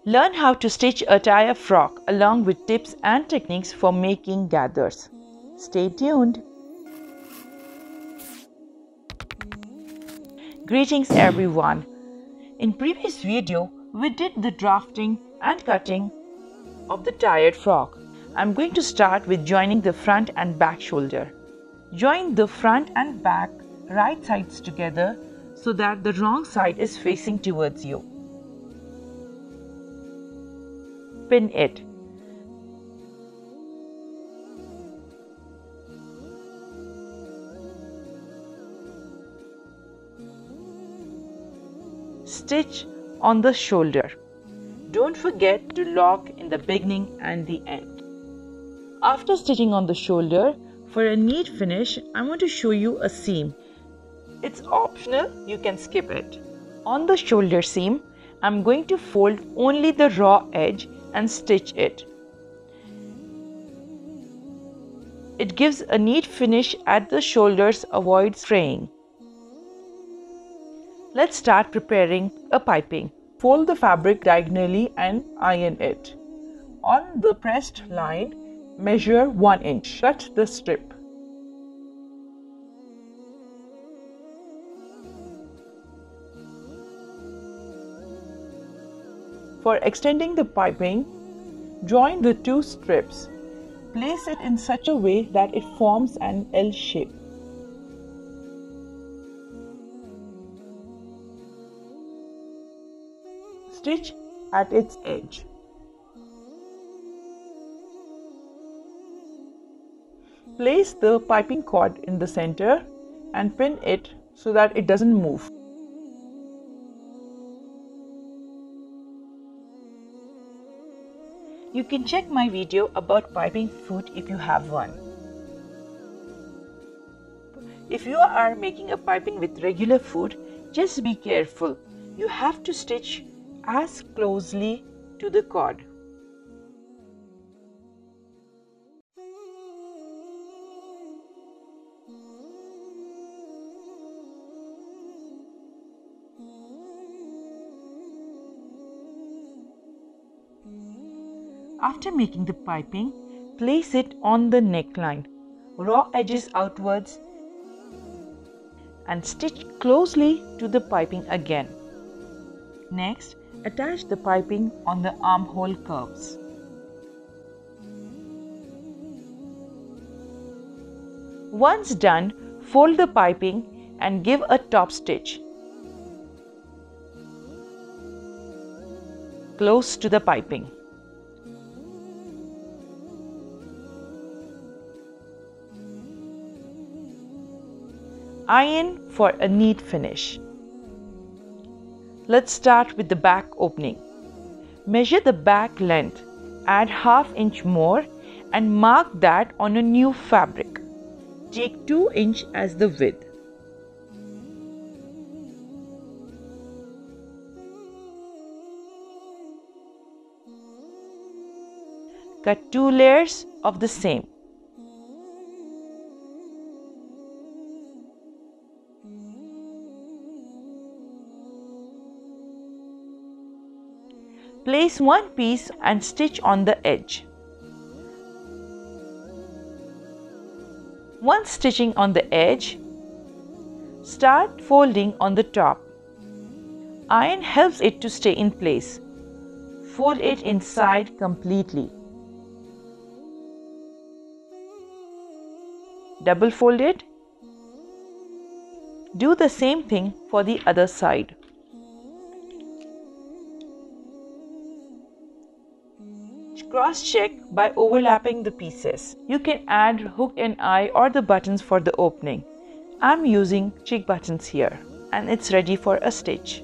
Learn how to stitch a tire frock along with tips and techniques for making gathers. Stay tuned. Greetings everyone. In previous video, we did the drafting and cutting of the tired frock. I'm going to start with joining the front and back shoulder. Join the front and back right sides together so that the wrong side is facing towards you. Pin it. Stitch on the shoulder. Don't forget to lock in the beginning and the end. After stitching on the shoulder, for a neat finish, I want to show you a seam. It's optional, you can skip it. On the shoulder seam, I'm going to fold only the raw edge and stitch it. It gives a neat finish at the shoulders, avoids fraying. Let's start preparing a piping. Fold the fabric diagonally and iron it. On the pressed line, measure 1 inch. Cut the strip. For extending the piping, join the 2 strips. Place it in such a way that it forms an L shape. Stitch at its edge. Place the piping cord in the center and pin it so that it doesn't move. You can check my video about piping foot if you have one. If you are making a piping with regular foot, just be careful. You have to stitch as closely to the cord. After making the piping, place it on the neckline, raw edges outwards, and stitch closely to the piping again. Next, attach the piping on the armhole curves. Once done, fold the piping and give a top stitch close to the piping. Iron for a neat finish. Let's start with the back opening. Measure the back length, add ½ inch more and mark that on a new fabric. Take 2 inch as the width. Cut 2 layers of the same. Place one piece and stitch on the edge. Once stitching on the edge, start folding on the top. Iron helps it to stay in place. Fold it inside completely. Double fold it. Do the same thing for the other side. Cross-check by overlapping the pieces. You can add hook and eye or the buttons for the opening. I'm using cheek buttons here and it's ready for a stitch.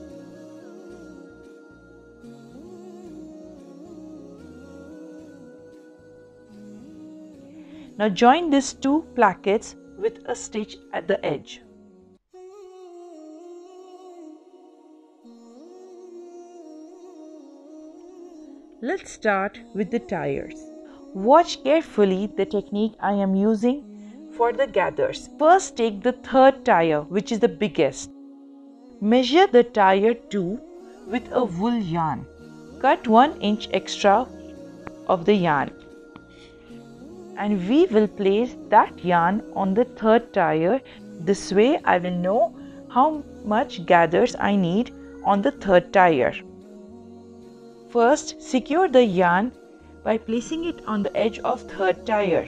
Now join these 2 plackets with a stitch at the edge. Let's start with the tires. Watch carefully the technique I am using for the gathers. First take the 3rd tire, which is the biggest. Measure the tire 2 with a wool yarn. cut 1 inch extra of the yarn, and we will place that yarn on the third tire. This way I will know how much gathers I need on the third tire. First, secure the yarn by placing it on the edge of third tire.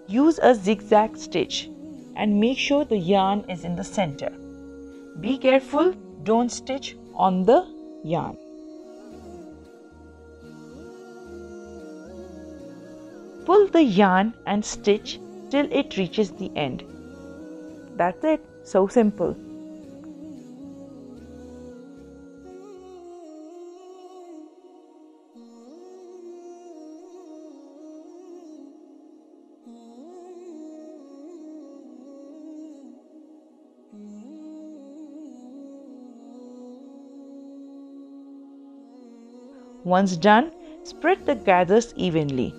Use a zigzag stitch and make sure the yarn is in the center. Be careful, don't stitch on the yarn. Pull the yarn and stitch till it reaches the end. That's it, so simple. Once done, spread the gathers evenly.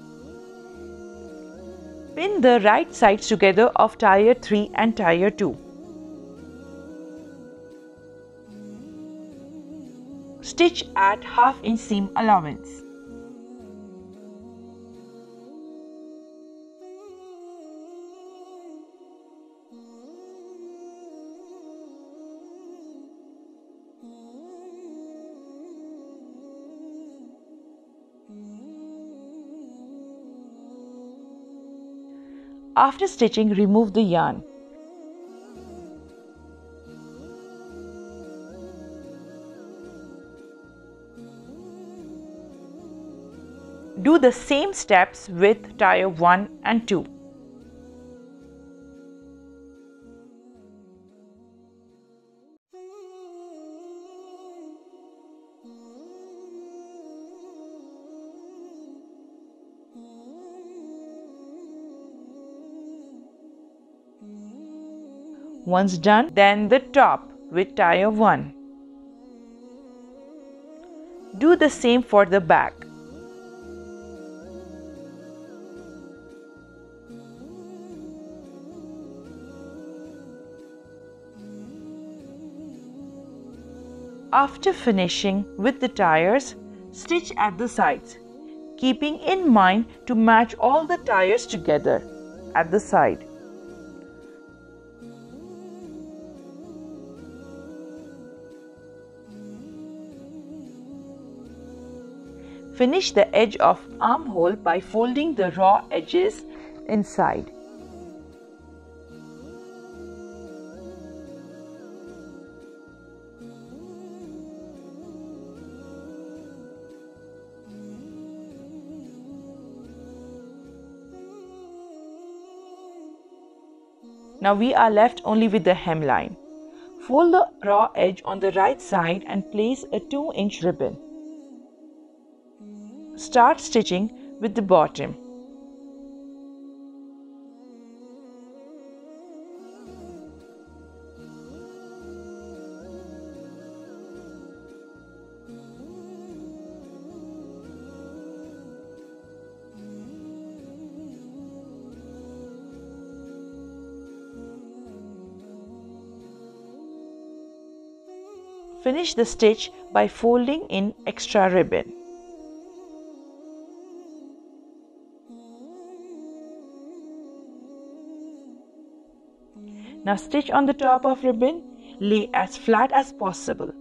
Pin the right sides together of tire 3 and tire 2. Stitch at half inch seam allowance. After stitching, remove the yarn. Do the same steps with tire 1 and 2. Once done, then the top with tire 1. Do the same for the back. After finishing with the tires, stitch at the sides, keeping in mind to match all the tires together at the side. Finish the edge of armhole by folding the raw edges inside. Now we are left only with the hemline. Fold the raw edge on the right side and place a 2-inch ribbon. Start stitching with the bottom. Finish the stitch by folding in extra ribbon. Now stitch on the top of ribbon, lay as flat as possible.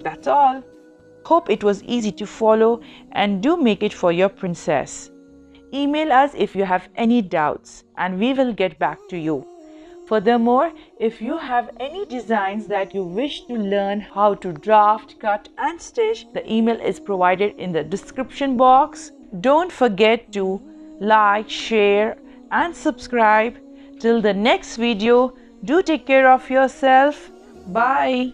That's all. Hope it was easy to follow, and do make it for your princess. Email us if you have any doubts and we will get back to you. Furthermore, if you have any designs that you wish to learn how to draft, cut and stitch, the email is provided in the description box. Don't forget to like, share and subscribe. Till the next video, do take care of yourself. Bye.